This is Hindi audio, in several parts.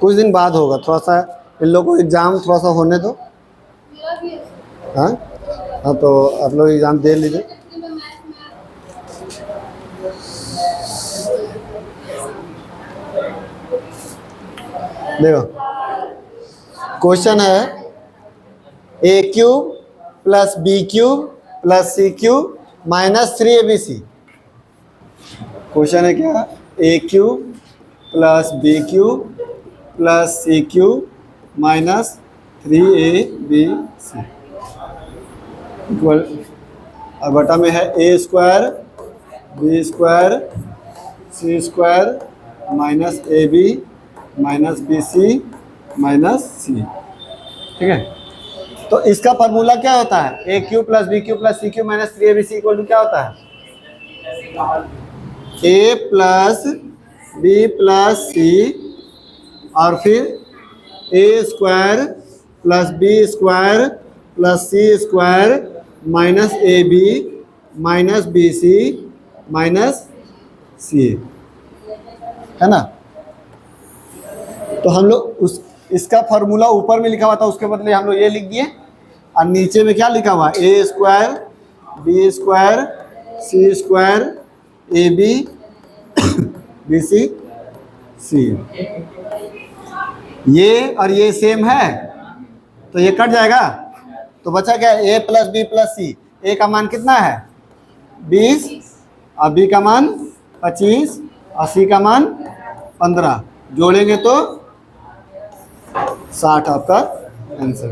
कुछ दिन बाद होगा, थोड़ा सा इन लोगों को एग्ज़ाम थोड़ा सा होने दो। हाँ हाँ, तो आप लोग एग्ज़ाम दे लीजिए। देखो क्वेश्चन है A cube plus B cube plus C cube minus 3abc। Question है क्या, A cube plus B cube plus C cube minus 3abc equal, और बटा में है A square B square C square minus A B minus B C minus C. ठीक है, तो इसका फार्मूला क्या होता है, A cube plus B cube plus C cube minus 3abc equal to क्या होता है, ए प्लस बी प्लस सी और फिर A square plus B square plus C square minus A B minus B C minus C, है ना। तो हम लोग उस इसका फार्मूला ऊपर में लिखा हुआ था, उसके बदले हम लोग ये लिख दिए, और नीचे में क्या लिखा हुआ, A square B square C square A B B C C. ये और ये सेम है तो ये कट जाएगा, तो बचा क्या, ए प्लस बी प्लस सी। ए का मान कितना है 20 और बी का मान 25 और सी का मान 15, जोड़ेंगे तो 60 आपका आंसर।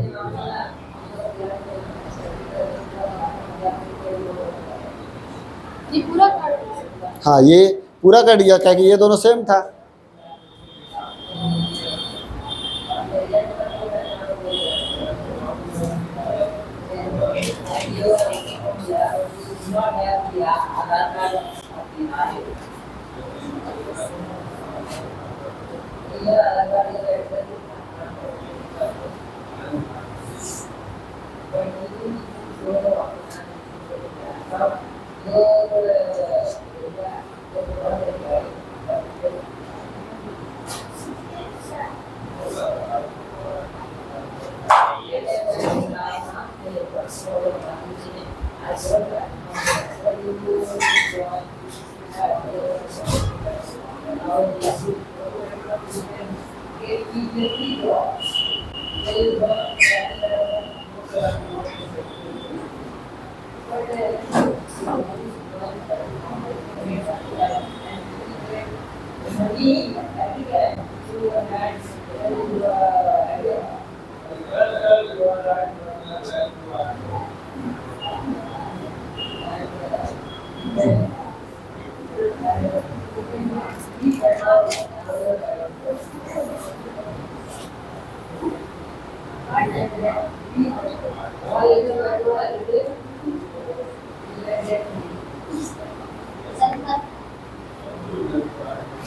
ये पूरा कर, हाँ ये पूरा कर दिया, क्या कि ये दोनों सेम था।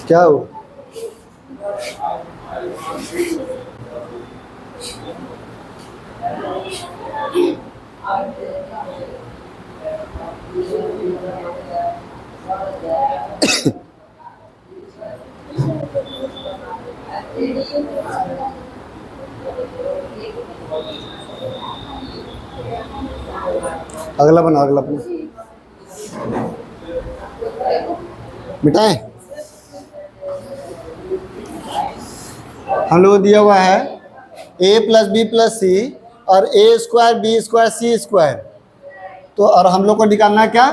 क्या हो, अगला बना, अगला बना, मिटाएं। हम लोग दिया हुआ है ए प्लस बी प्लस सी और ए स्क्वायर बी स्क्वायर सी स्क्वायर, तो और हम लोग को निकालना है क्या,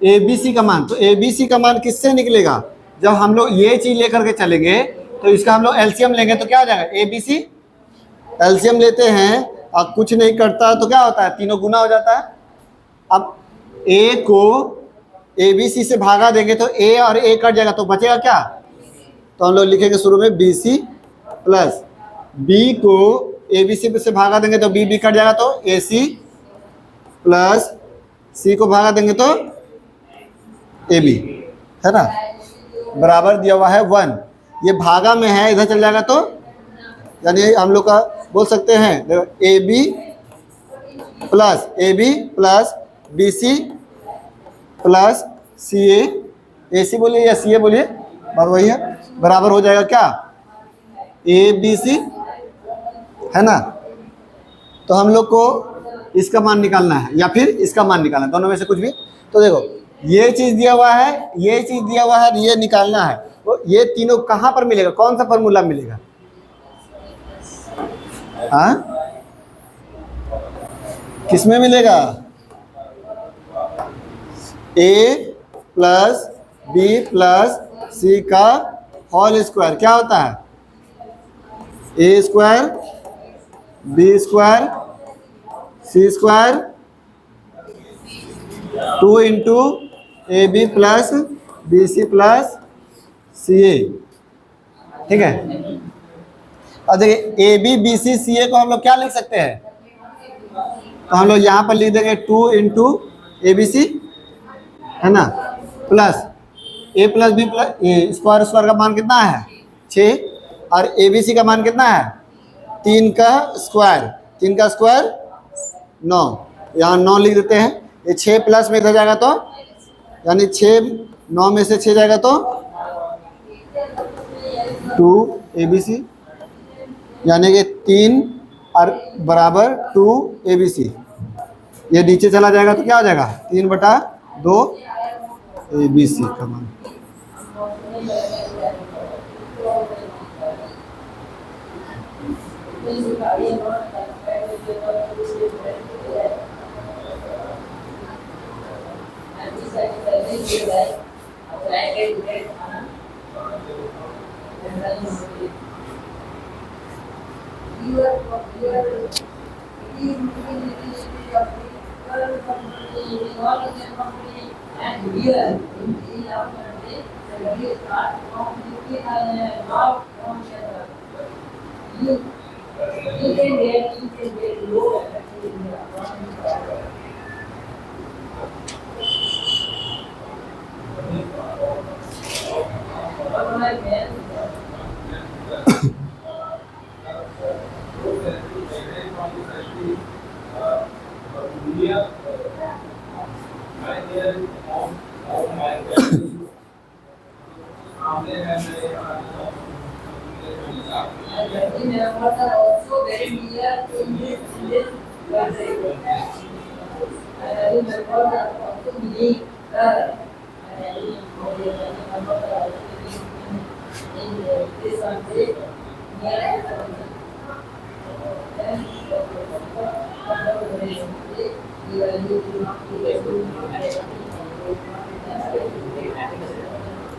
ए बी सी का मान। तो ए बी सी का मान किससे निकलेगा, जब हम लोग ये चीज़ लेकर के चलेंगे तो इसका हम लोग एलसीएम लेंगे तो क्या हो जाएगा, ए बी सी। एलसीएम लेते हैं और कुछ नहीं करता तो क्या होता है, तीनों गुना हो जाता है। अब ए को ए बी सी से भागा देंगे तो ए और ए कट जाएगा, तो बचेगा क्या, तो हम लोग लिखेंगे शुरू में बी सी प्लस बी को ए बी सी से भागा देंगे तो बी बी कट जाएगा, तो ए सी प्लस सी को भागा देंगे तो ए बी, है ना, बराबर दिया हुआ है 1। ये भागा में है, इधर चल जाएगा तो यानी हम लोग का बोल सकते हैं A B plus B C plus C A C बोलिए या सी ए बोलिए, बात वही है, बराबर हो जाएगा क्या ए बी सी, है ना। तो हम लोग को इसका मान निकालना है या फिर इसका मान निकालना है, दोनों में से कुछ भी। तो देखो ये चीज़ दिया हुआ है, ये चीज़ दिया हुआ है, ये निकालना है। तो ये तीनों कहाँ पर मिलेगा, कौन सा फॉर्मूला मिलेगा? हाँ, किस में मिलेगा? A plus B plus C का होल स्क्वायर क्या होता है? A square B square C square 2 into A B plus B C plus C A, ठीक है। और देखिए ए बी बी सी सी ए को हम लोग क्या लिख सकते हैं? तो हम लोग यहाँ पर लिख देंगे 2 इंटू ए बी सी, है ना, प्लस ए प्लस बी प्लस ए स्क्वायर, स्क्वायर का मान कितना है 6, और ए बी सी का मान कितना है 3 का स्क्वायर, 3 का स्क्वायर 9, यहाँ 9 लिख देते हैं। ये 6 प्लस में इधर जाएगा तो यानी 6 9 में से 6 जाएगा तो 2 ए बी सी, यानी कि 3 और बराबर 2 ए बी सी। ये नीचे चला जाएगा तो क्या हो जाएगा 3/2 ए बी सी का मान।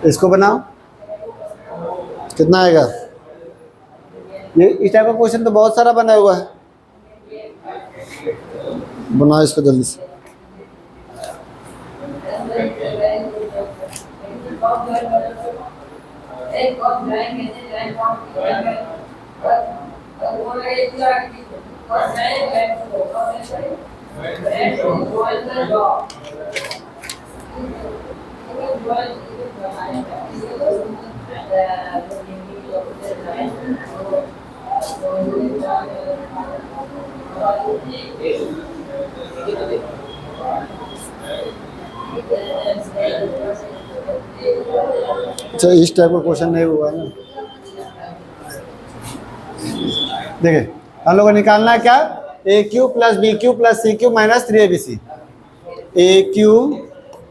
इसको बनाओ, कितना आएगा? ये इस टाइप का क्वेश्चन तो बहुत सारा बना हुआ है, बनाओ इसको जल्दी से। अच्छा, इस टाइप का क्वेश्चन नहीं हुआ है ना। देखिए हम लोग को निकालना है क्या, A cube plus B cube plus C cube minus 3abc, A cube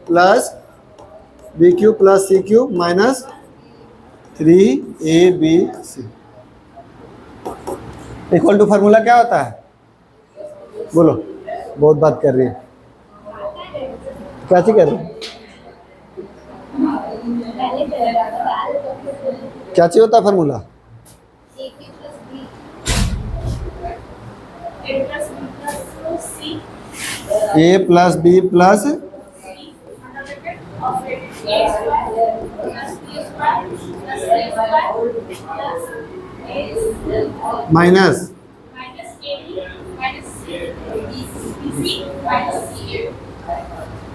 plus B cube plus C cube minus 3abc equal to formula क्या होता है? बोलो, बहुत बात कर रही है, क्या चीज कर रही है? क्या चाहिए होता है फार्मूला? ए प्लस बी प्लस माइनस,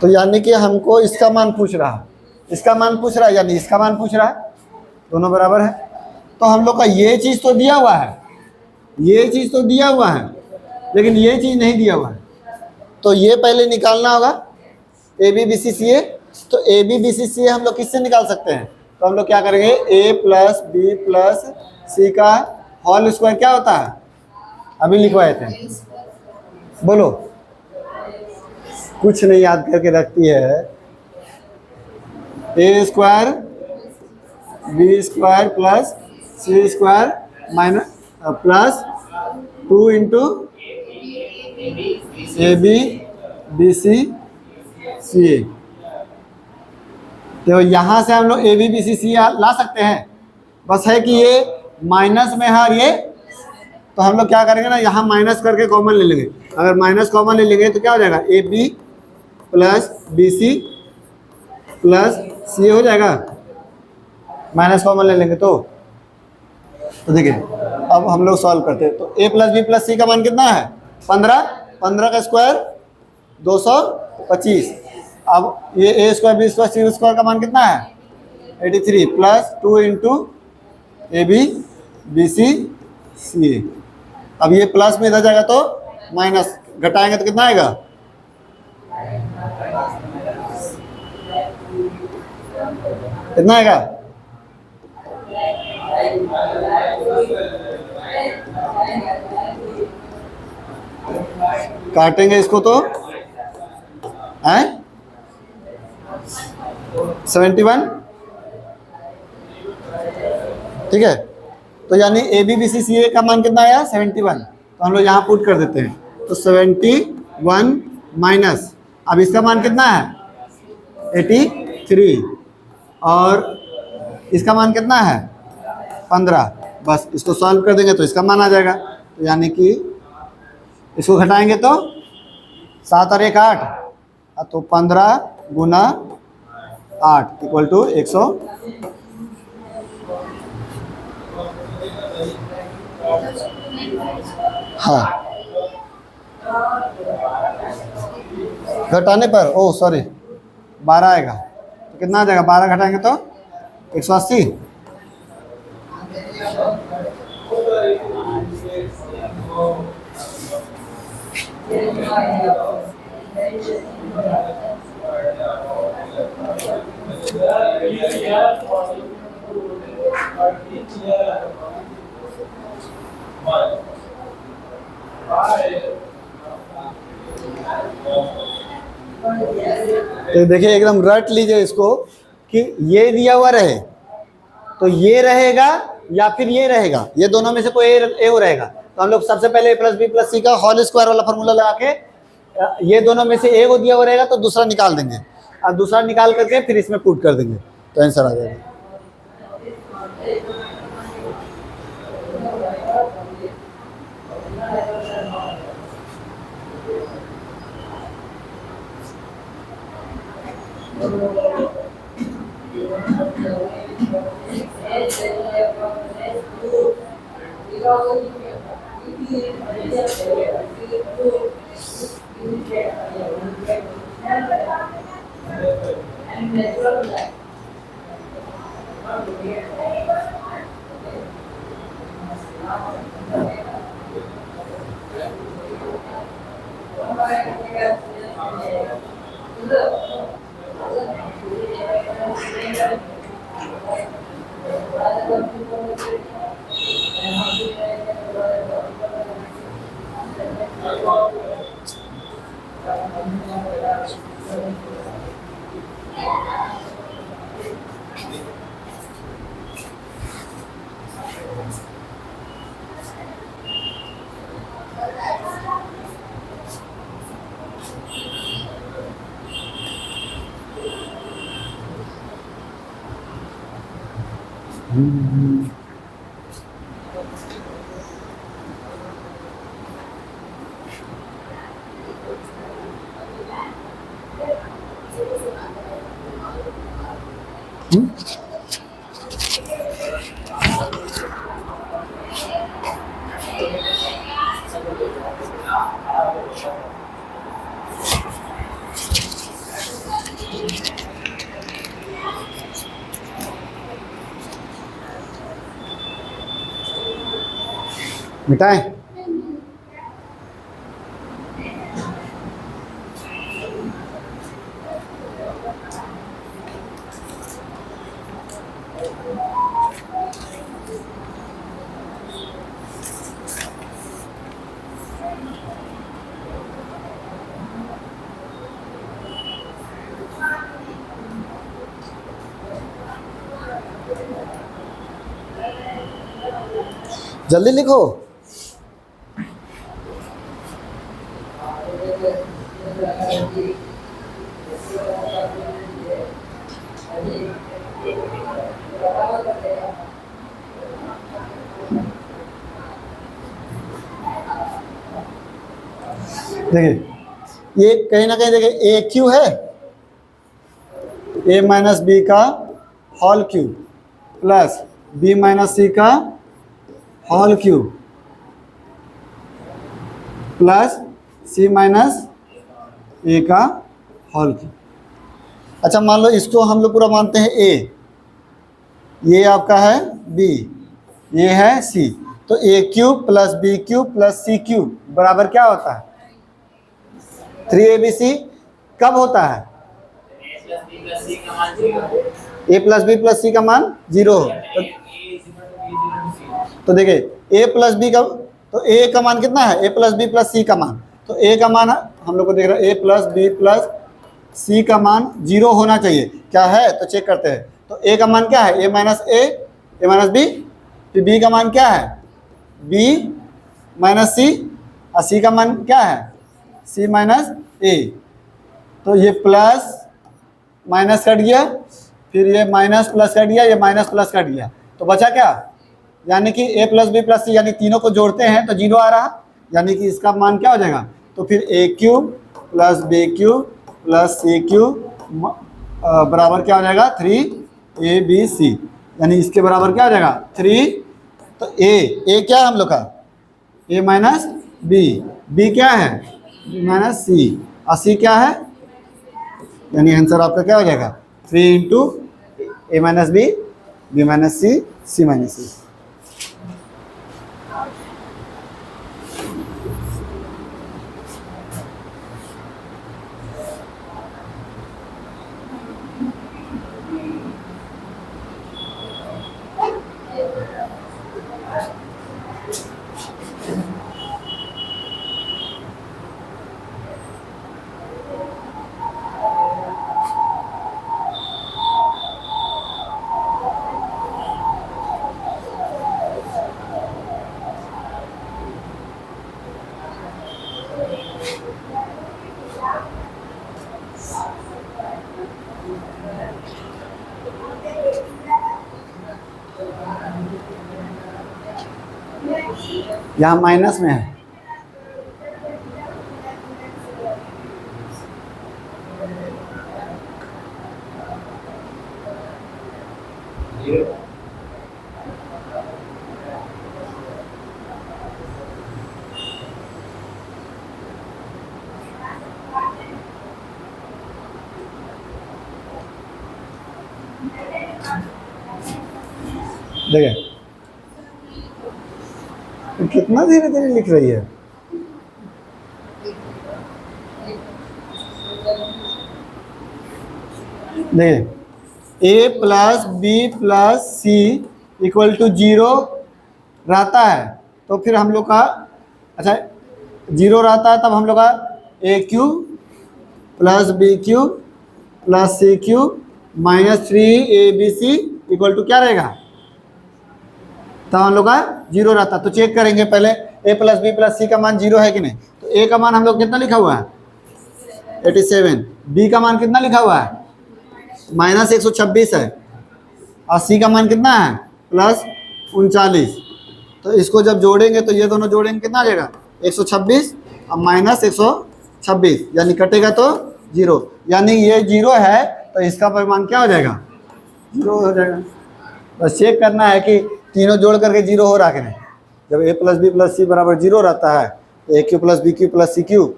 तो यानी कि हमको इसका मान पूछ रहा है, इसका मान पूछ रहा है, यानी इसका मान पूछ रहा है, दोनों बराबर है। तो हम लोग का ये चीज़ तो दिया हुआ है, ये चीज़ तो दिया हुआ है, लेकिन ये चीज़ नहीं दिया हुआ है। तो ये पहले निकालना होगा, ए बी बी सी सी ए। तो ए बी बी सी सी ए हम लोग किससे निकाल सकते हैं? तो हम लोग क्या करेंगे, ए प्लस बी प्लस सी का होल स्क्वायर क्या होता है? अभी लिखवाए थे, बोलो। कुछ नहीं याद करके रखती है। A square B square plus C square minus plus 2 into A B B C C ए। तो यहाँ से हम लोग ए बी बी सी सी ला सकते हैं, बस है कि ये माइनस में है और ये, तो हम लोग क्या करेंगे ना, यहाँ माइनस करके कॉमन ले लेंगे। अगर माइनस कॉमन ले लेंगे तो क्या हो जाएगा, A B plus B C plus C हो जाएगा, माइनस कॉमन ले लेंगे तो देखिए अब हम लोग सॉल्व करते हैं। तो ए प्लस बी प्लस सी का मान कितना है? 15, 15 का स्क्वायर 225। अब ये A square B square C square का मान कितना है? 83 plus 2 into A B B C C A. अब ये प्लस में इधर जाएगा तो माइनस, घटाएंगे तो कितना आएगा? कितना आएगा? काटेंगे इसको तो हैं 71, ठीक है। तो यानी ए बी बी सी सी ए का मान कितना आया? 71। तो हम लोग यहाँ पुट कर देते हैं, तो 71 माइनस, अब इसका मान कितना है? 83, और इसका मान कितना है? 15। बस इसको सॉल्व कर देंगे तो इसका मान आ जाएगा। तो यानी कि इसको घटाएंगे तो 7 और 1 8, तो 15 गुना 8 इक्वल टू 100। हाँ, घटाने पर ओह सॉरी 12 आएगा, तो कितना आ जाएगा? 12 घटाएंगे तो 180। तो देखिए एकदम रट लीजिए इसको कि ये दिया हुआ रहे तो ये रहेगा या फिर ये रहेगा, ये दोनों में से कोई ए रहेगा। तो हम लोग सबसे पहले ए प्लस बी प्लस सी का होल स्क्वायर वाला फॉर्मूला लगा के ये दोनों में से ए को दिया हुआ रहेगा तो दूसरा निकाल देंगे, और दूसरा निकाल करके फिर इसमें पुट कर देंगे तो आंसर आ जाएगा। मिटाएं? जल्दी लिखो। देखिए ये कहीं ना कहीं देखिए ए क्यू है, ए माइनस बी का whole cube plus B minus सी का होल क्यूब प्लस सी माइनस ए का होल क्यूब। अच्छा मान लो इसको हम लोग पूरा मानते हैं ए, ये आपका है बी, ये है सी, तो A cube plus B cube plus C cube बराबर क्या होता है 3abc। कब होता है A plus B plus C का मान 0 हो तो देखिए ए प्लस बी का, तो ए का मान कितना है A plus B plus C का मान, तो ए का मान हम लोग को देख रहे हैं ए प्लस बी प्लस सी का मान 0 होना चाहिए, क्या है तो चेक करते हैं। तो ए का मान क्या है ए माइनस बी, फिर बी का मान क्या है बी माइनस सी, और सी का मान क्या है सी माइनस ए। तो ये प्लस माइनस कट गया, फिर ये माइनस प्लस कट गया, ये माइनस प्लस कट गया, तो बचा क्या, यानी कि ए प्लस बी प्लस सी, यानी तीनों को जोड़ते हैं तो 0 आ रहा, यानी कि इसका मान क्या हो जाएगा, तो फिर A cube plus B cube plus C cube बराबर क्या हो जाएगा 3abc, यानी इसके बराबर क्या हो जाएगा 3। तो ए क्या है हम लोग का ए माइनस बी क्या है बी माइनस सी, और सी क्या है, यानी आंसर आपका क्या हो जाएगा 3 इंटू ए माइनस बी माइनस सी माइनस सी। यहाँ माइनस में है, देखिए कितना धीरे धीरे लिख रही है। देखिए A plus B plus C equal to 0 रहता है, तो फिर हम लोग का अच्छा 0 रहता है, तब हम लोग का A cube plus B cube plus C cube minus 3abc equal to क्या रहेगा, तब हम लोग का 0 रहता। तो चेक करेंगे पहले ए प्लस बी प्लस सी का मान 0 है कि नहीं, तो ए का मान हम लोग कितना लिखा हुआ है 87, बी का मान कितना लिखा हुआ है माइनस 126 है, और सी का मान कितना है प्लस 39। तो इसको जब जोड़ेंगे तो ये दोनों जोड़ेंगे कितना आ जाएगा 126 और माइनस 126, यानी कटेगा तो 0, यानी ये 0 है तो इसका परिमाण क्या हो जाएगा 0 हो जाएगा। बस चेक करना है कि तीनों जोड़ करके 0 हो रहा कि नहीं। जब A plus B plus C बराबर 0 रहता है तो A cube plus B cube plus C cube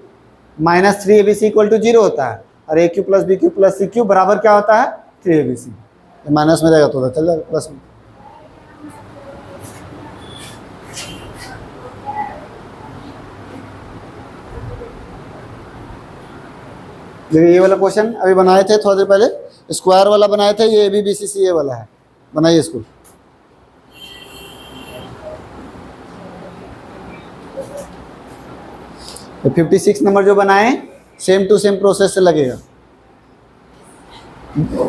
minus 3abc equal to 0 होता है, और A cube plus B cube plus C cube बराबर क्या होता है 3abc। माइनस में रहेगा तो चल जाएगा प्लस में। देखिए ये वाला क्वेश्चन अभी बनाए थे थोड़ी देर पहले, स्क्वायर वाला बनाए थे, ये बी बी सी सी ए वाला है, बनाइए इसको। तो 56 नंबर जो बनाए सेम टू सेम प्रोसेस से लगेगा,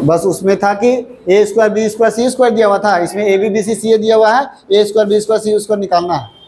बस उसमें था कि ए स्क्वायर बी स्क्वायर सी स्क्वायर दिया हुआ था, इसमें ए बी बी सी सी ए दिया हुआ है, A square B square C square निकालना है।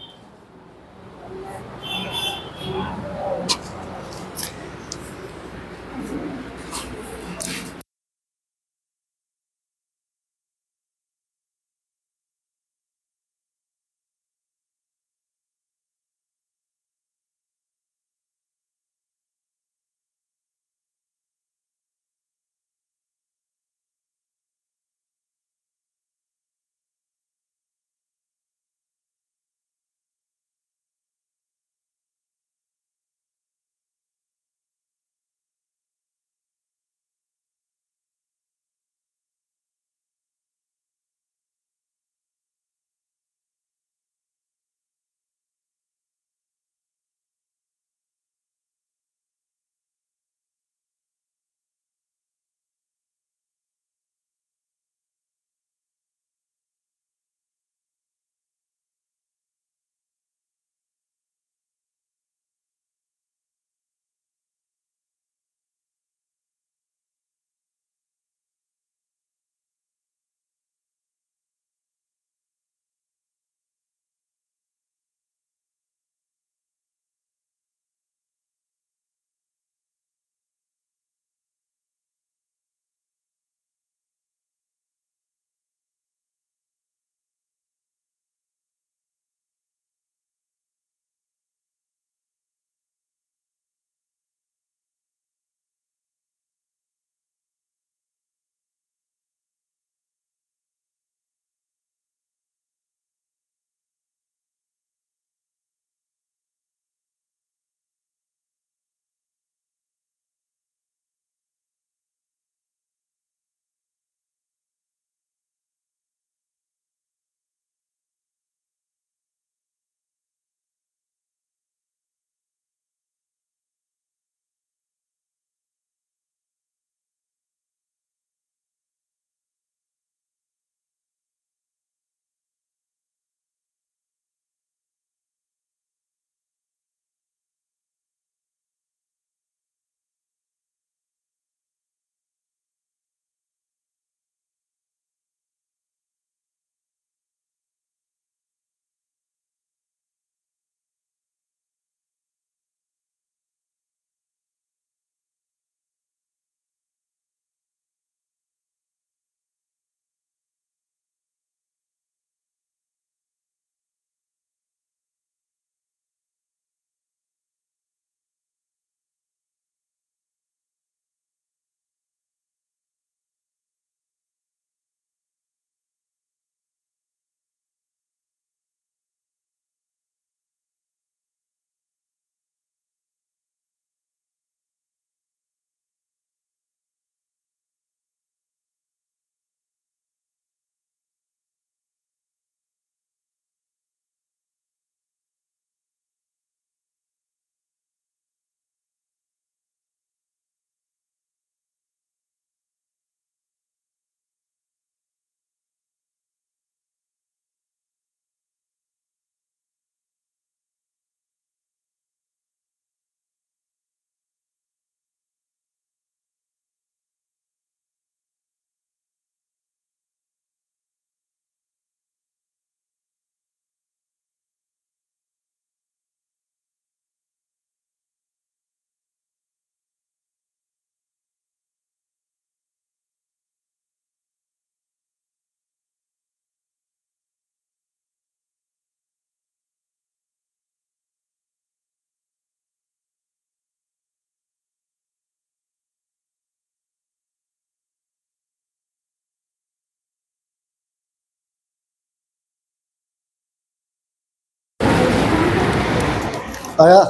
आया,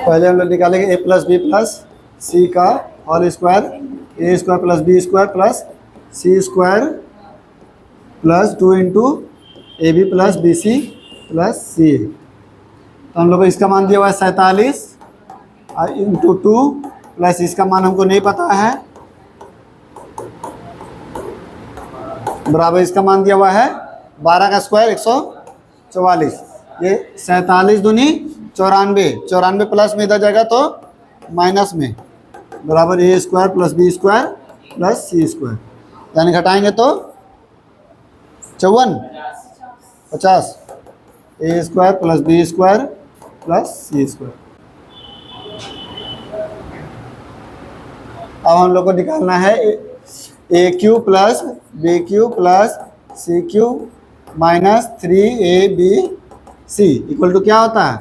पहले हम लोग निकालेंगे A plus B plus C का whole square, A square plus B square plus C square plus 2 into A B plus B C plus C ए। तो हम लोग को इसका मान दिया हुआ है 47 और इंटू 2 प्लस इसका मान हमको नहीं पता है, बराबर इसका मान दिया हुआ है 12 का स्क्वायर 144। ये 47 दूनी 94, 94 प्लस में इधर जाएगा तो माइनस में, बराबर A square plus B square plus C square, यानी घटाएंगे तो 54 50, A square plus B square plus C square. अब हम लोग को निकालना है A cube plus B cube plus C cube minus 3ab equal to क्या होता है,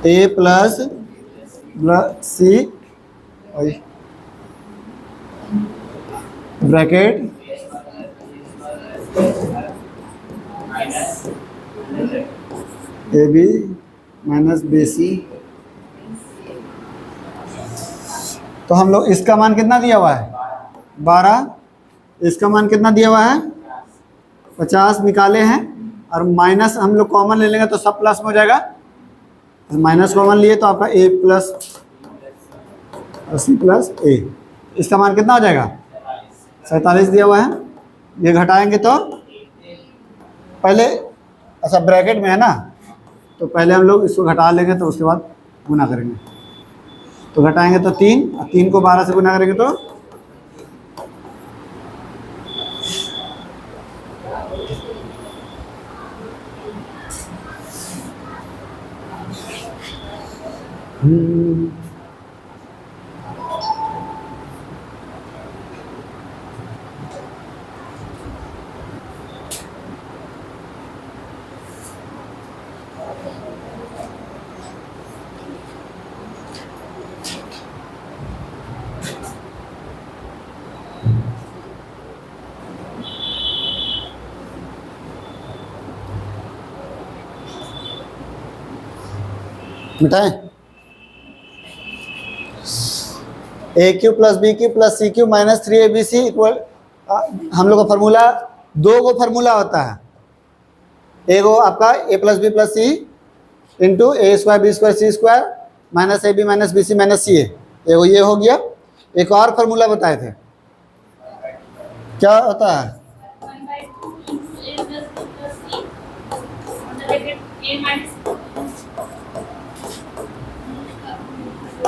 A plus C bracket A B minus B C. तो हम लोग इसका मान कितना दिया हुआ है 12, इसका मान कितना दिया हुआ है 50 निकाले हैं, और माइनस हम लोग कॉमन ले लेंगे तो सब प्लस में हो जाएगा, माइनस कॉमन लिए तो आपका ए प्लस सी प्लस ए, इसका मान कितना हो जाएगा 47 दिया हुआ है। ये घटाएंगे तो पहले, अच्छा ब्रैकेट में है ना, तो पहले हम लोग इसको घटा लेंगे तो उसके बाद गुना करेंगे, तो घटाएंगे तो 3 और 3 को 12 से गुना करेंगे तो मिटाएं। A cube plus B cube plus C cube minus 3abc equal, हम लोग का फार्मूला 2 गो फार्मूला होता है, एगो आपका a plus B plus c into a square B square C square minus A B minus B C minus C a, एगो ये हो गया। एक और फार्मूला बताए थे, क्या होता है 1/2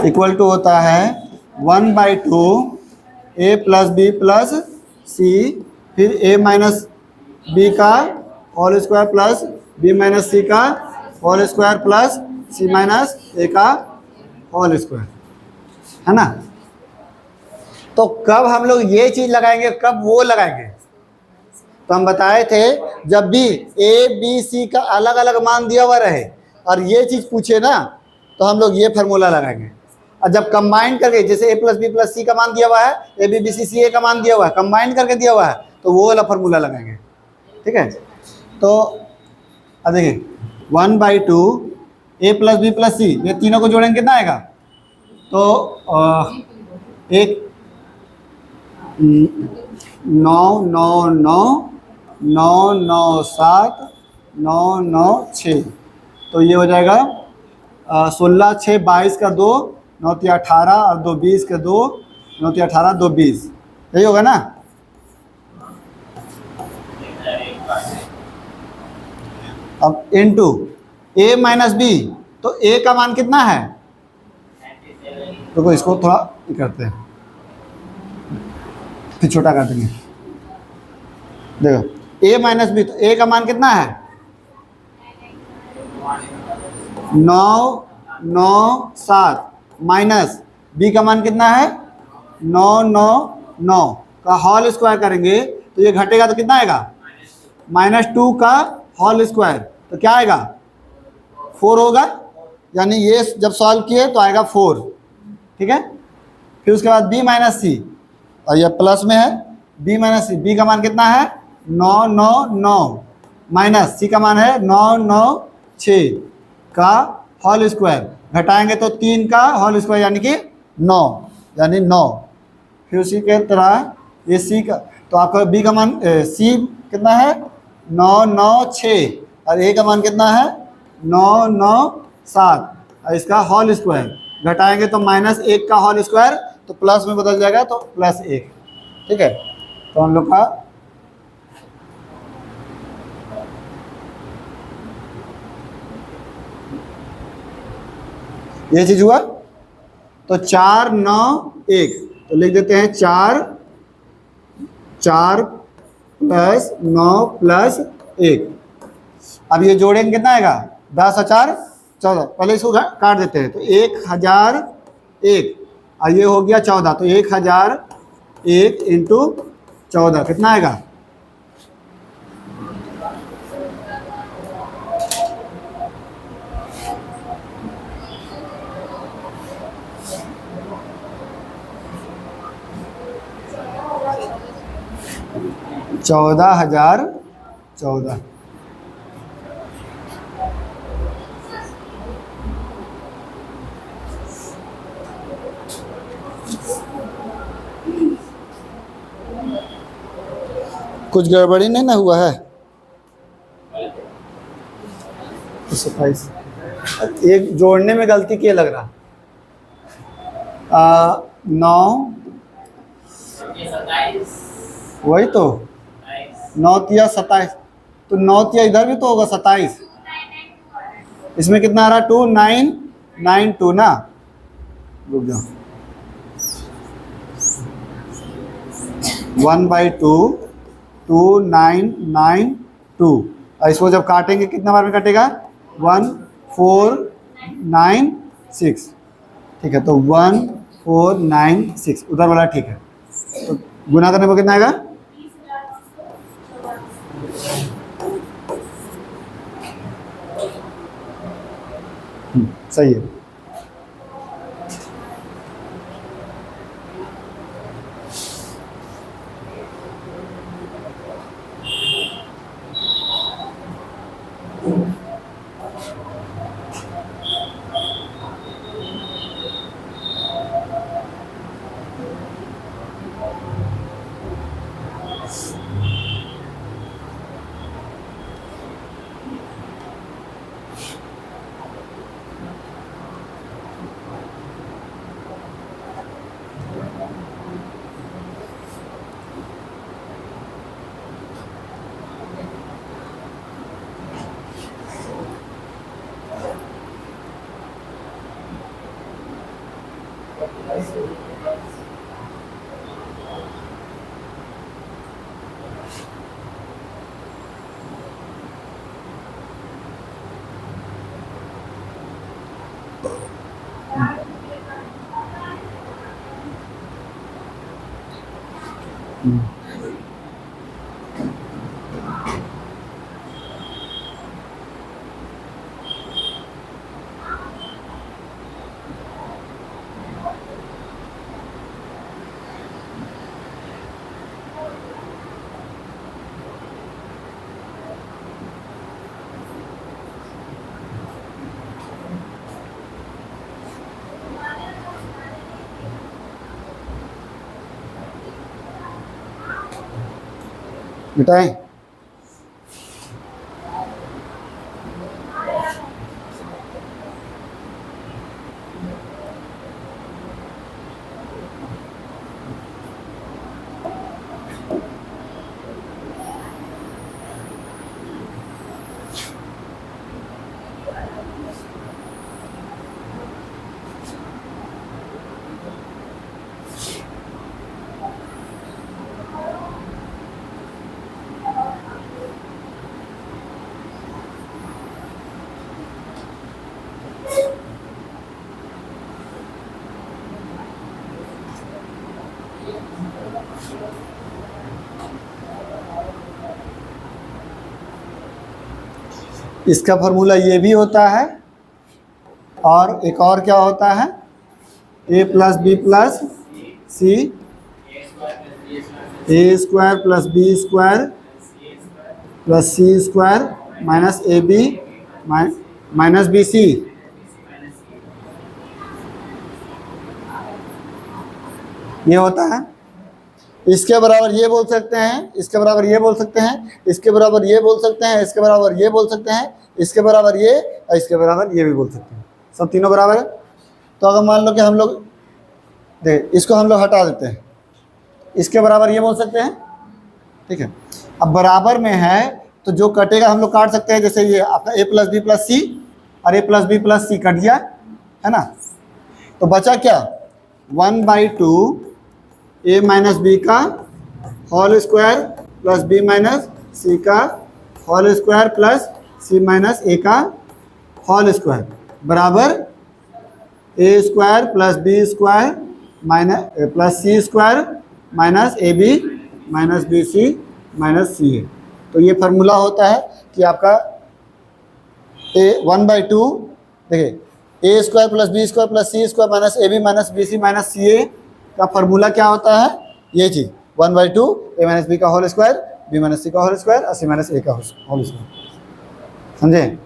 इक्वल टू होता है 1/2 a plus B plus c, फिर ए माइनस बी का whole square plus B minus सी का होल स्क्वायर प्लस सी माइनस ए का होल स्क्वायर, है ना। तो कब हम लोग ये चीज़ लगाएंगे, कब वो लगाएंगे, तो हम बताए थे जब भी ए बी सी का अलग अलग मान दिया हुआ रहे और ये चीज़ पूछे ना, तो हम लोग ये फार्मूला लगाएंगे। और जब कंबाइन करके, जैसे ए प्लस बी प्लस सी का मान दिया हुआ है, ए बी बी सी सी ए का मान दिया हुआ है, कंबाइन करके दिया हुआ है, तो वो वाला फार्मूला लगाएंगे, ठीक है। तो अब देखिए 1/2 ए प्लस बी प्लस सी, ये तीनों को जोड़ेंगे कितना आएगा, तो 9 9 9 9 9 7 9 9 6, तो ये हो जाएगा 16 6 22 का 2 9 3 18 और 2 20 का 2 9 3 18 2 20, यही होगा ना। अब इनटू ए माइनस बी, तो ए का मान कितना है, देखो इसको थोड़ा करते हैं, फिर छोटा कर देंगे। देखो ए माइनस बी, तो ए का मान कितना है 9 9 7 माइनस बी का मान कितना है 9 9 9 का होल स्क्वायर करेंगे तो ये घटेगा तो कितना आएगा -2 का होल स्क्वायर, तो क्या आएगा 4 होगा, यानी ये जब सॉल्व किए तो आएगा 4, ठीक है। फिर उसके बाद बी माइनस सी, और ये प्लस में है बी माइनस सी, बी का मान कितना है 9 9 9 माइनस सी का मान है 9 9 6 का होल स्क्वायर, घटाएंगे तो 3 का होल स्क्वायर यानी कि 9, यानी 9। फिर उसी के तरह ये सी का, तो आपका बी का मान सी कितना है 996 और ए का मान कितना है 997 और इसका होल स्क्वायर घटाएंगे तो -1 का होल स्क्वायर तो प्लस में बदल जाएगा तो +1। ठीक है, तो हम लोग का ये चीज हुआ। तो 4 9 1 तो लिख देते हैं 4 + 9 + 1। अब ये जोड़ेंगे कितना आएगा 10 और 4 14। पहले इसको काट देते हैं तो 1001 और ये हो गया 14 तो 1001 × 14 कितना आएगा 14,014। कुछ गड़बड़ी नहीं ना हुआ है। 27 एक जोड़ने में गलती किए लग रहा 9 वही तो 9 तिया 27 तो 9 तिया इधर भी तो होगा 27। इसमें कितना आ रहा 2992 ना, रुक जाओ 1/2 2992 और इसको जब काटेंगे कितना बार में कटेगा 1496। ठीक है, तो 1496 उधर वाला ठीक है। तो गुना करने पर कितना आएगा सही है। मिटाएं इसका फॉर्मूला ये भी होता है और एक और क्या होता है a + b + c a² + b² + c² -ab - bc। ये होता है इसके बराबर ये बोल सकते हैं, इसके बराबर ये बोल सकते हैं, इसके बराबर ये बोल सकते हैं, इसके बराबर ये बोल सकते हैं, इसके बराबर ये और इसके बराबर ये भी बोल सकते हैं। सब तीनों बराबर है। तो अगर मान लो कि हम लोग देख इसको हम लोग हटा देते हैं, इसके बराबर ये बोल सकते हैं, ठीक है। अब बराबर में है तो जो कटेगा हम लोग काट सकते हैं, जैसे ये आपका a प्लस बी प्लस सी और a plus B plus c cut गया है ना। तो बचा क्या 1/2 a माइनस बी का whole square plus b minus सी का whole square plus c minus a का होल स्क्वायर बराबर a square plus b square minus plus c square minus A B minus B C minus सी ए। तो ये फार्मूला होता है कि आपका a1/2 देखिए ए square plus B square plus C square minus A B minus B C minus सी ए का फार्मूला क्या होता है, ये चीज़ 1/2 ए माइनस बी का होल स्क्वायर बी माइनस सी का होल स्क्वायर और सी माइनस ए का होल स्क्वायर। समझे?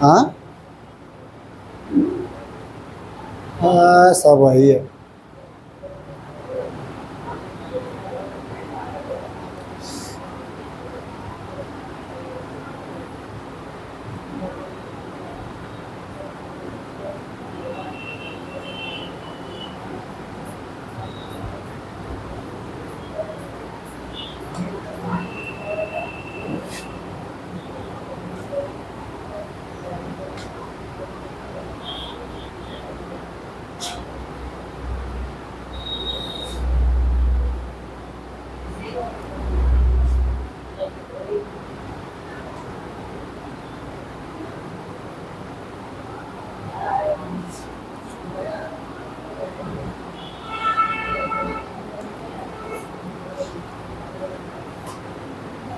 हाँ हाँ सब वही है।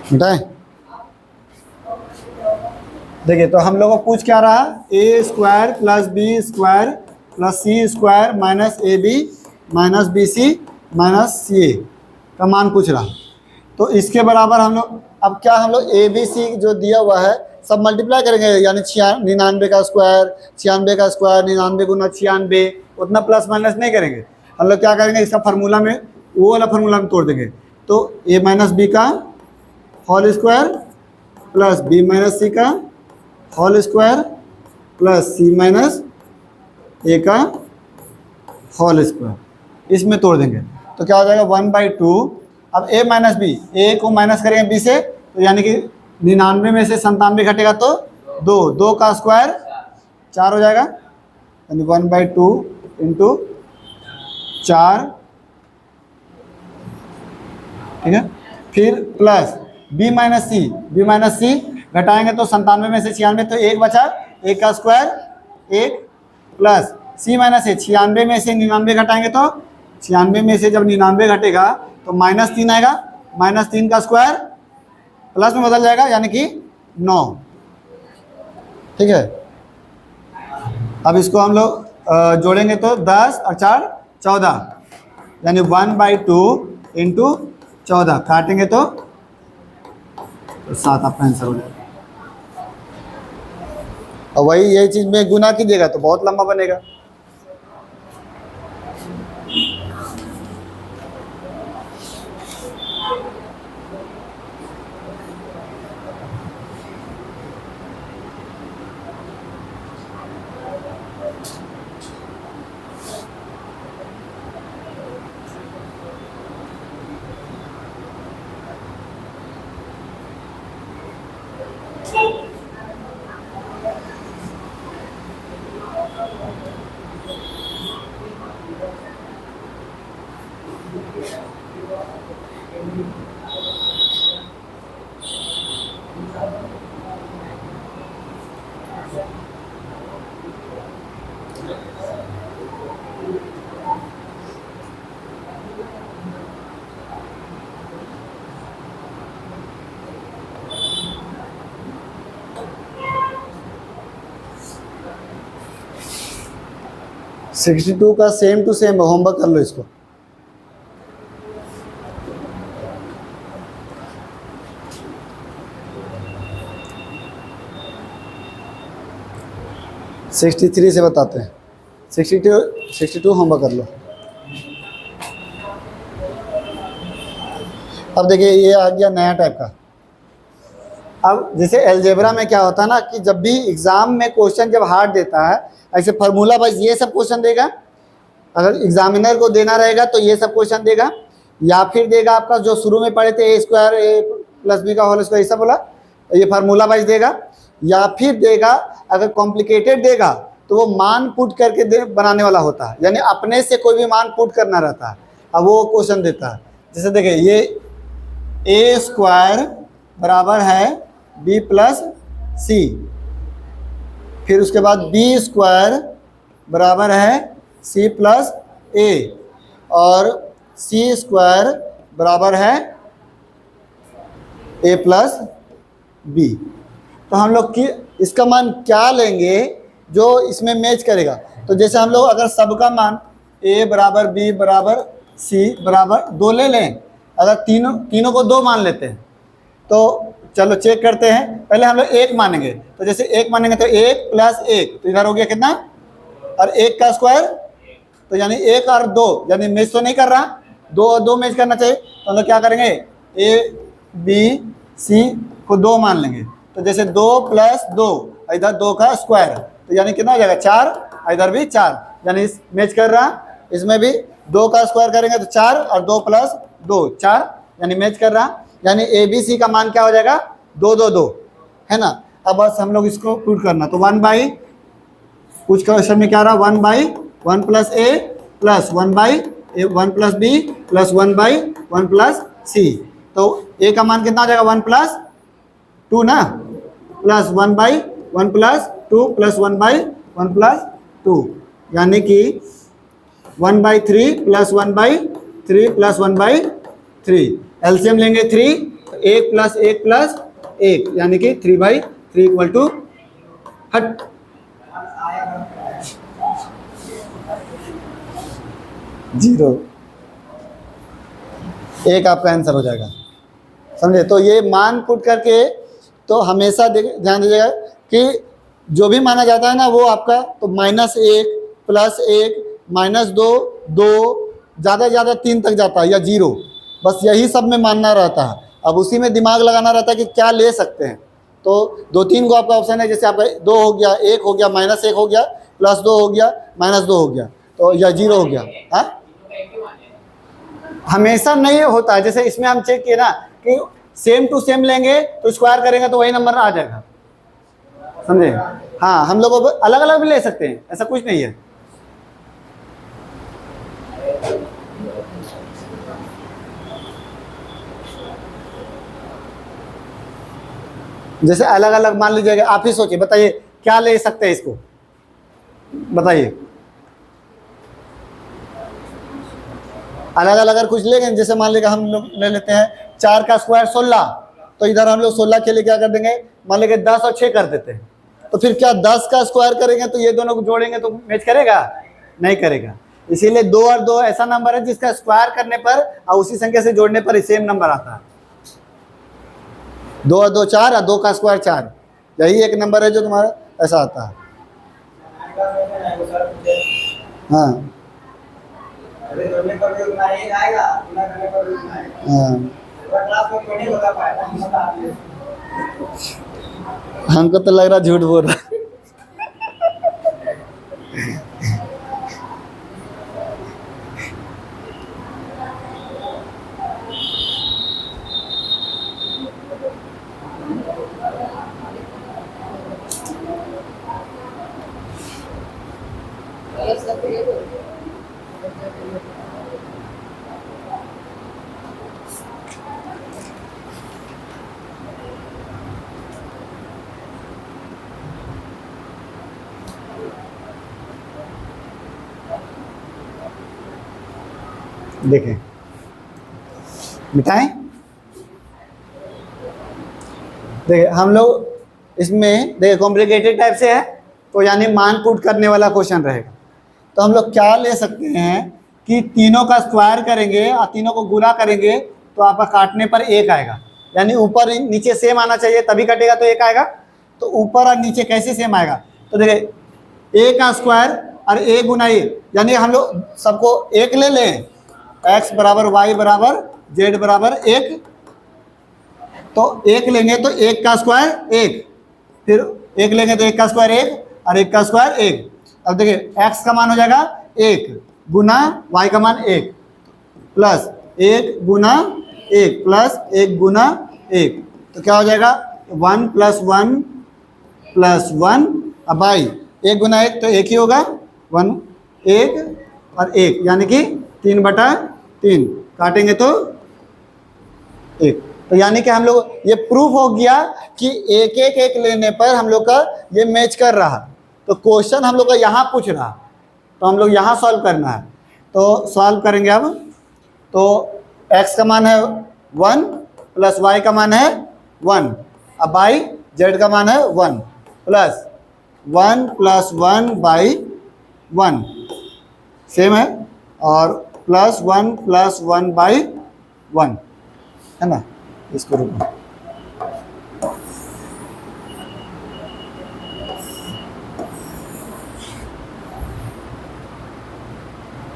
मिटाएं। देखिए तो हम लोग को पूछ क्या रहा, a square plus B square plus C square minus A B minus B C minus सी ए का मान पूछ रहा। तो इसके बराबर हम लोग अब क्या हम लोग ए बी सी जो दिया हुआ है सब मल्टीप्लाई करेंगे, यानी 99 का स्क्वायर 96 का स्क्वायर 99 गुना 96 उतना प्लस माइनस नहीं करेंगे। हम लोग क्या करेंगे, इसका फार्मूला में वो वाला फार्मूला में तोड़ देंगे। तो ए माइनस बी का whole square plus B minus सी का होल स्क्वायर प्लस सी माइनस ए का होल स्क्वायर इसमें तोड़ देंगे। तो क्या हो जाएगा 1/2। अब a माइनस बी, ए को माइनस करेंगे b से तो यानी कि 99 में से 97 घटेगा तो 2 का स्क्वायर 4 हो जाएगा, यानी 1/2 इंटू 4, ठीक है। फिर प्लस b माइनस सी घटाएंगे तो 97 में से 96 तो 1 बचा, 1 का स्क्वायर 1 प्लस c माइनस ए 96 में से 99 घटाएंगे तो 96 में से जब 99 घटेगा तो -3 आएगा, -3 का स्क्वायर प्लस में बदल जाएगा यानी कि 9, ठीक है। अब इसको हम लोग जोड़ेंगे तो 10 और 4 14, यानी 1/2 इंटू 14 काटेंगे तो 7 आपका आंसर हो जाएगा। और वही यही चीज़ में गुना कीजिएगा तो बहुत लंबा बनेगा। सिक्सटी 62 का सेम टू सेम होमवर्क कर लो इसको। 63 से बताते हैं। 62 होमवर्क कर लो। अब देखिए ये आ गया नया टाइप का। अब जैसे अलजेब्रा में क्या होता है ना कि जब भी एग्जाम में क्वेश्चन जब हार्ड देता है, ऐसे फार्मूला वाइज ये सब क्वेश्चन देगा। अगर एग्जामिनर को देना रहेगा तो ये सब क्वेश्चन देगा, या फिर देगा आपका जो शुरू में पढ़े थे A² A + B का होल स्क्वायर, ये सब बोला, ये फार्मूला वाइज देगा। या फिर देगा अगर कॉम्प्लिकेटेड देगा तो वो मान पुट करके बनाने वाला होता है, यानी अपने से कोई भी मान पुट करना रहता है, अब वो क्वेश्चन देता है। जैसे देखिए ये A² बराबर है B + C, फिर उसके बाद B² बराबर है C + A, और C² बराबर है A + B। तो हम लोग की इसका मान क्या लेंगे जो इसमें मैच करेगा। तो जैसे हम लोग अगर सबका मान A बराबर B बराबर C बराबर 2 ले लें, अगर तीनों को 2 मान लेते हैं तो चलो चेक करते हैं। पहले हम लोग 1 मानेंगे, तो जैसे 1 मानेंगे तो 1 + 1, तो इधर हो गया कितना, और 1 का स्क्वायर, तो यानी 1 और 2, यानी मैच तो नहीं कर रहा, 2 और 2 मैच करना चाहिए। तो हम लोग क्या करेंगे, A B C को 2 मान लेंगे, तो जैसे 2 + 2, इधर 2 का स्क्वायर, तो यानी कितना हो जाएगा 4, इधर भी 4, यानी मैच कर रहा। इसमें भी 2 का स्क्वायर करेंगे तो 4, और 2 + 2 4, यानी मैच कर रहा। यानी ABC का मान क्या हो जाएगा 2 2 2, है ना। अब बस हम लोग इसको पुट करना, तो 1/, कुछ क्वेश्चन में क्या रहा, 1/1 + A + 1/1 + B + 1/1 + C। तो A का मान कितना हो जाएगा 1 + 2 ना, प्लस 1/1 + 2 + 1/1 + 2, यानी कि 1/3 + 1/3 + 1/3। एलसीएम लेंगे 3, तो 1 + 1 + 1, यानी कि 3/3 = हट 0। 1 आपका आंसर हो जाएगा, समझे। तो ये मान पुट करके तो हमेशा ध्यान दीजिएगा कि जो भी माना जाता है ना वो आपका, तो -1 +1 -2 2, ज़्यादा से ज़्यादा 3 तक जाता है, या 0, बस यही सब में मानना रहता है। अब उसी में दिमाग लगाना रहता है कि क्या ले सकते हैं। तो 2-3 को आपका ऑप्शन है, जैसे आपका 2 हो गया, 1 हो गया, -1 हो गया, +2 हो गया, -2 हो गया, तो या 0 हो गया। हाँ, हमेशा नहीं होता है। जैसे इसमें हम चेक किए ना कि सेम टू सेम लेंगे तो स्क्वायर करेंगे तो वही नंबर आ जाएगा, समझे। हाँ, हम लोग अलग अलग भी ले सकते हैं, ऐसा कुछ नहीं है। जैसे अलग अलग मान लीजिएगा, आप ही सोचिए, बताइए क्या ले सकते हैं इसको, बताइए। अलग अलग अगर कुछ लेंगे, जैसे मान लीजिए हम लोग ले लेते हैं 4 का स्क्वायर 16, तो इधर हम लोग 16 के लिए क्या कर देंगे, मान लीजिए 10 और 6 कर देते हैं। तो फिर क्या 10 का स्क्वायर करेंगे तो ये दोनों को जोड़ेंगे तो मैच करेगा, नहीं करेगा। इसीलिए 2 और 2 ऐसा नंबर है जिसका स्क्वायर करने पर और उसी संख्या से जोड़ने पर सेम नंबर आता है। 2 और 2 4, और 2 का स्क्वायर 4, यही एक नंबर है जो तुम्हारा ऐसा आता है। हाँ हमको तो लग रहा झूठ बोल रहा। देखें, मिटाएं। देखिए हम लोग इसमें देखिए कॉम्प्लिकेटेड टाइप से है, तो यानी मान पुट करने वाला क्वेश्चन रहेगा। तो हम लोग क्या ले सकते हैं कि तीनों का स्क्वायर करेंगे और तीनों को गुना करेंगे तो आपका काटने पर 1 आएगा, यानी ऊपर नीचे सेम आना चाहिए तभी कटेगा तो 1 आएगा। तो ऊपर और नीचे कैसे सेम आएगा, तो देखिए ए का स्क्वायर और ए गुना ए, यानी हम लोग सबको एक ले लें, एक्स बराबर वाई बराबर जेड बराबर एक, तो एक लेंगे तो एक का स्क्वायर एक, फिर एक लेंगे तो एक का स्क्वायर एक और एक का स्क्वायर एक। अब देखिए एक्स का मान हो जाएगा एक गुना वाई का मान एक प्लस एक गुना एक प्लस एक गुना एक, तो क्या हो जाएगा 1 + 1 + 1। अब भाई एक गुना एक तो एक ही होगा, 1 एक और एक, यानी कि 3/3, काटेंगे तो एक। तो यानी कि हम लोग ये प्रूफ हो गया कि एक एक एक लेने पर हम लोग का ये मैच कर रहा। तो क्वेश्चन हम लोग का यहाँ पूछ रहा, तो हम लोग यहाँ सॉल्व करना है। तो सॉल्व करेंगे अब, तो x का मान है 1 प्लस y का मान है 1, अब बाई z का मान है 1 प्लस 1 + 1 / 1 सेम है, और प्लस 1 + 1 / 1 है ना। इसको रुको,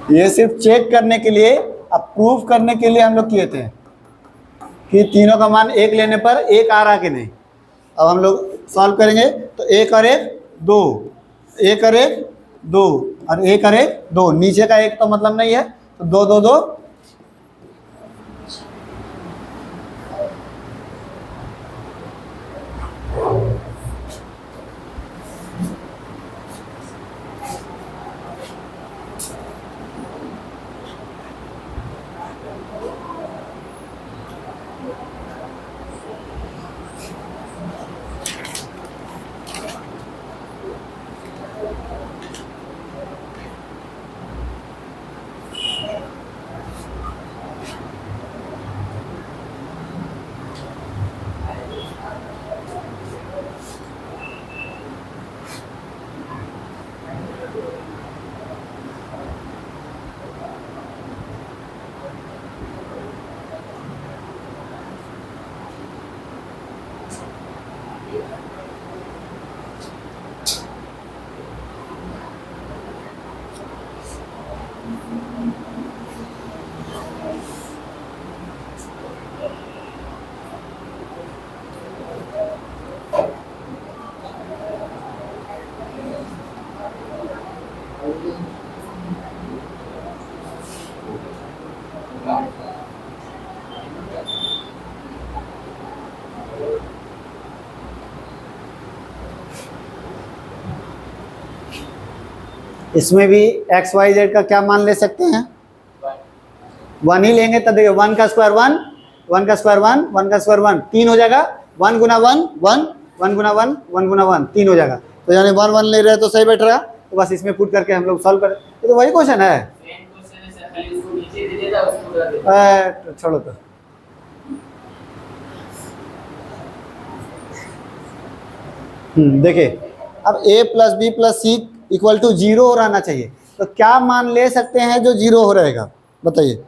ये सिर्फ चेक करने के लिए, अब प्रूफ करने के लिए हम लोग किए थे कि तीनों का मान एक लेने पर एक आ रहा कि नहीं। अब हम लोग सॉल्व करेंगे तो एक और एक दो, एक और एक दो और एक और एक दो, नीचे का एक तो मतलब नहीं है, तो 2 2 2 इसमें भी एक्स वाई जेड का क्या मान ले सकते हैं, 1 ही लेंगे। तब देखिए 1 का स्क्वायर 1, 1 का स्क्वायर 1, 1 का स्क्वायर 1, 3 हो जाएगा। 1 गुना 1 1, 1 गुना 1 1 गुना 1 3 हो जाएगा। तो यानी 1 1 ले रहे हैं तो सही बैठ रहा, तो बस इसमें पुट करके हम लोग सॉल्व करें। ये तो वही क्वेश्चन है, छोड़ो तो। देखिए अब a + b + c = 0 हो रहना चाहिए, तो क्या मान ले सकते हैं जो 0 हो रहेगा, बताइए।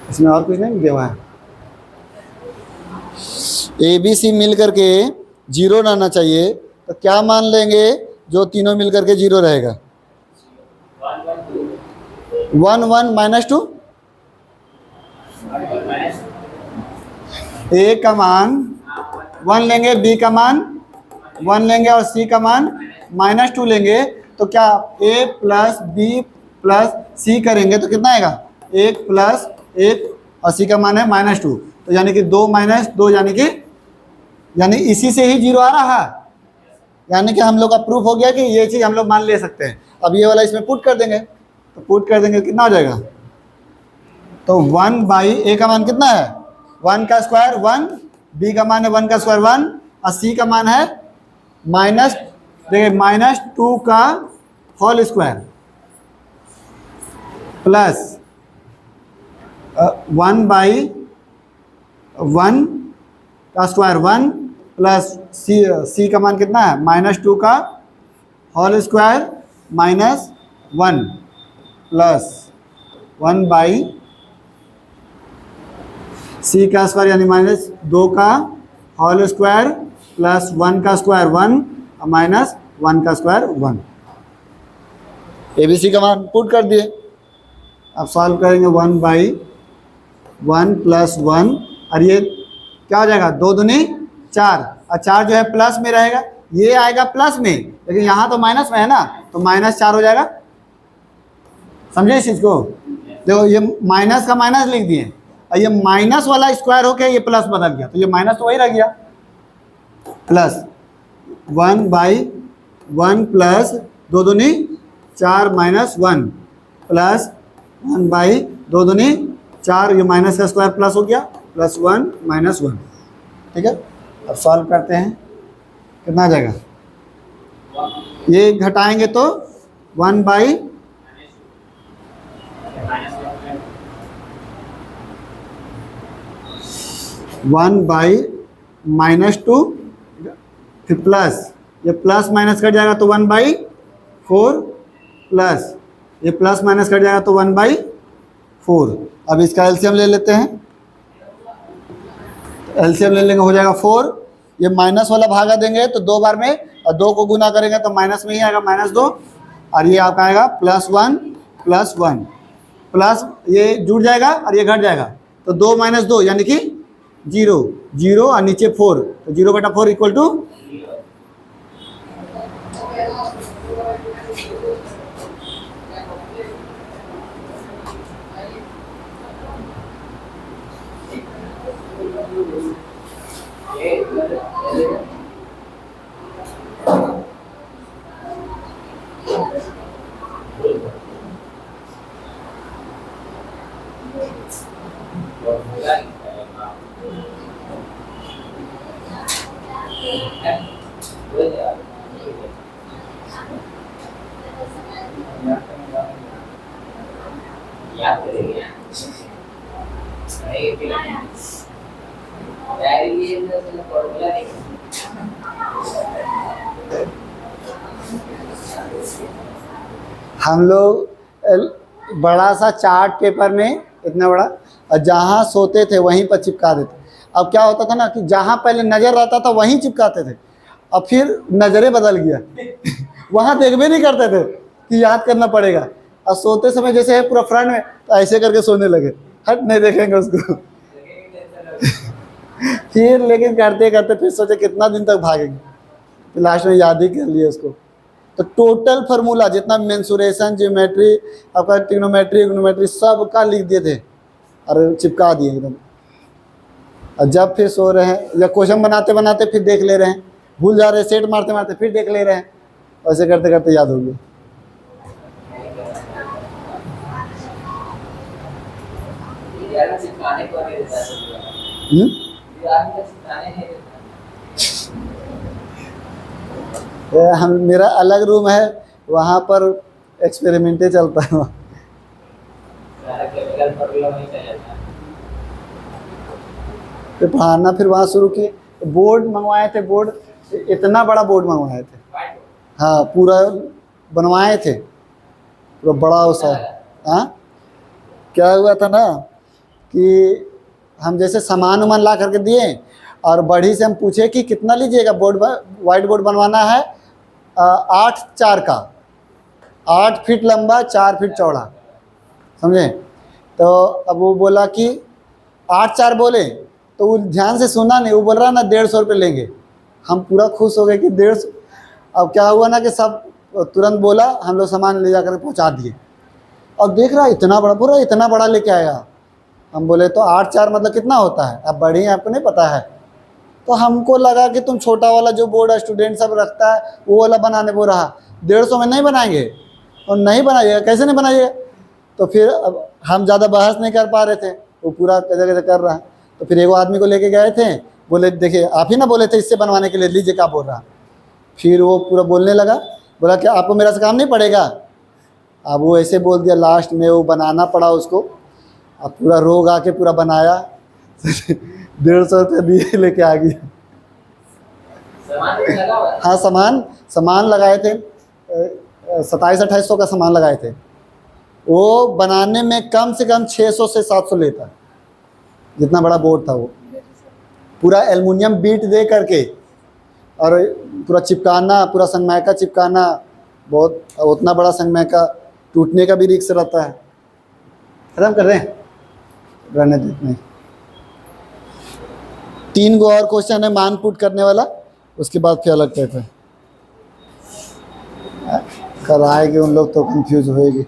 इसमें और कुछ नहीं दिया हुआ है, ए बी सी मिल करके 0 रहना चाहिए, तो क्या मान लेंगे जो तीनों मिल करके 0 रहेगा। 1 1 -2, ए का मान 1 लेंगे, बी का मान 1 लेंगे और सी का मान -2 लेंगे, तो क्या a + b + c करेंगे तो कितना आएगा 1 + 1 और c का मान है -2, तो यानी कि 2 - 2 यानी इसी से ही 0 आ रहा है। यानी कि हम लोग का प्रूफ हो गया कि ये चीज़ हम लोग मान ले सकते हैं। अब ये वाला इसमें पुट कर देंगे, तो पुट कर देंगे कितना हो जाएगा, तो 1 / a का मान कितना है 1 का स्क्वायर 1, b का मान है 1 का स्क्वायर 1 और c का मान है देखिए -2 का होल स्क्वायर प्लस 1 / 1 का स्क्वायर 1 प्लस c का मान कितना है -2 का होल स्क्वायर -1 प्लस 1 / c का स्क्वायर यानी -2 का होल स्क्वायर प्लस 1 का स्क्वायर 1 माइनस 1 का स्क्वायर 1। ABC का मान पुट कर दिए। अब सॉल्व करेंगे 1/1 प्लस 1 और ये क्या हो जाएगा 2 दूनी 4 और 4 जो है प्लस में रहेगा, ये आएगा प्लस में, लेकिन यहाँ तो माइनस में है ना, तो -4 हो जाएगा। समझे इस चीज़ को? देखो ये माइनस का माइनस लिख दिए और ये माइनस वाला स्क्वायर होके ये प्लस बदल गया, तो ये माइनस तो वही रह गया। प्लस 1/1 प्लस 2 दूनी 4 माइनस 1 प्लस 1/2 दूनी 4, ये माइनस का स्क्वायर प्लस हो गया, प्लस 1 माइनस 1। ठीक है, अब सॉल्व करते हैं, कितना आ जाएगा? ये घटाएंगे तो 1/, -2 फिर प्लस, ये प्लस माइनस कट जाएगा तो 1/4 प्लस ये प्लस माइनस कट जाएगा तो 1/4। अब इसका एलसीएम ले लेते हैं, एलसीएम ले लेंगे, हो जाएगा 4। ये माइनस वाला भागा देंगे तो 2 बार में, और 2 को गुना करेंगे तो माइनस में ही आएगा -2, और ये आपका आएगा +1 + 1 प्लस ये जुड़ जाएगा और ये घट जाएगा, तो 2 - 2 यानी कि 0 0 और नीचे 4, तो 0/4 इक्वल टू हम लोग बड़ा सा चार्ट पेपर में इतना बड़ा, और जहाँ सोते थे वहीं पर चिपका देते। अब क्या होता था ना कि जहाँ पहले नज़र रहता था वहीं चिपकाते थे, अब फिर नज़रें बदल गया वहाँ देखबे नहीं करते थे कि याद करना पड़ेगा, और सोते समय जैसे है पूरा फ्रंट में, तो ऐसे करके सोने लगे, हट नहीं देखेंगे उसको फिर लेकिन करते करते फिर सोचे कितना दिन तक भागेंगे, फिर लास्ट में याद ही कर लिया उसको। तो टोटल फार्मूला जितना मेंसुरेशन, ज्योमेट्री, आपका ट्रिग्नोमेट्री, इग्नोमेट्री सब का लिख दिए थे और चिपका दिए एकदम। और जब फिर सो रहे हैं या क्वेश्चन बनाते बनाते फिर देख ले रहे हैं, भूल जा रहे हैं, सेट मारते मारते फिर देख ले रहे हैं, ऐसे करते करते याद हो गया। हम मेरा अलग रूम है, वहाँ पर एक्सपेरिमेंटे चलता है। फिर पढ़ाना फिर वहाँ शुरू किए, बोर्ड मंगवाए थे, बोर्ड इतना बड़ा बोर्ड मंगवाए थे, हाँ पूरा बनवाए थे, पूरा बड़ा सा। हाँ क्या हुआ था ना कि हम जैसे सामान वामान ला करके दिए, और बड़ी से हम पूछे कि कितना लीजिएगा, बोर्ड वाइट बोर्ड बनवाना है 8x4 का, 8 फीट लंबा 4 फीट चौड़ा, समझे? तो अब वो बोला कि 8x4 बोले, तो वो ध्यान से सुना नहीं, वो बोल रहा ना 150 रुपये लेंगे। हम पूरा खुश हो गए कि 150। अब क्या हुआ ना कि सब तुरंत बोला, हम लोग सामान ले जा कर पहुँचा दिए, और देख रहा इतना बड़ा, पूरा इतना बड़ा लेके आया। हम बोले तो 8x4 मतलब कितना होता है, अब बड़ी आपको नहीं पता है, तो हमको लगा कि तुम छोटा वाला जो बोर्ड स्टूडेंट सब रखता है वो वाला बनाने बोल रहा, 150 में नहीं बनाएंगे, और नहीं बनाइएगा, कैसे नहीं बनाइएगा? तो फिर अब हम ज़्यादा बहस नहीं कर पा रहे थे, वो पूरा कैसे कैसे कर रहा है। तो फिर एगो आदमी को लेके गए थे, बोले देखिए आप ही ना बोले थे इससे बनवाने के लिए, लीजिए क्या बोल रहा। फिर वो पूरा बोलने लगा, बोला कि आपको मेरा से काम नहीं पड़ेगा। अब वो ऐसे बोल दिया, लास्ट में वो बनाना पड़ा उसको, अब पूरा रोग आके पूरा बनाया 150 रुपये दिए लेके आ गया। हाँ सामान लगाए थे, 2700-2800 का सामान लगाए थे। वो बनाने में कम से कम 600 से 700 लेता, जितना बड़ा बोर्ड था वो, पूरा एल्युमिनियम बीट दे करके और पूरा चिपकाना, पूरा संगमरमर चिपकाना, बहुत उतना बड़ा संगमरमर टूटने का भी रिस्क रहता है। खत्म कर रहे हैं, रहने देते हैं। 3 गो और क्वेश्चन है मान पुट करने वाला, उसके बाद फिर अलग पेपर कराएंगे। उन लोग तो कंफ्यूज होएगी।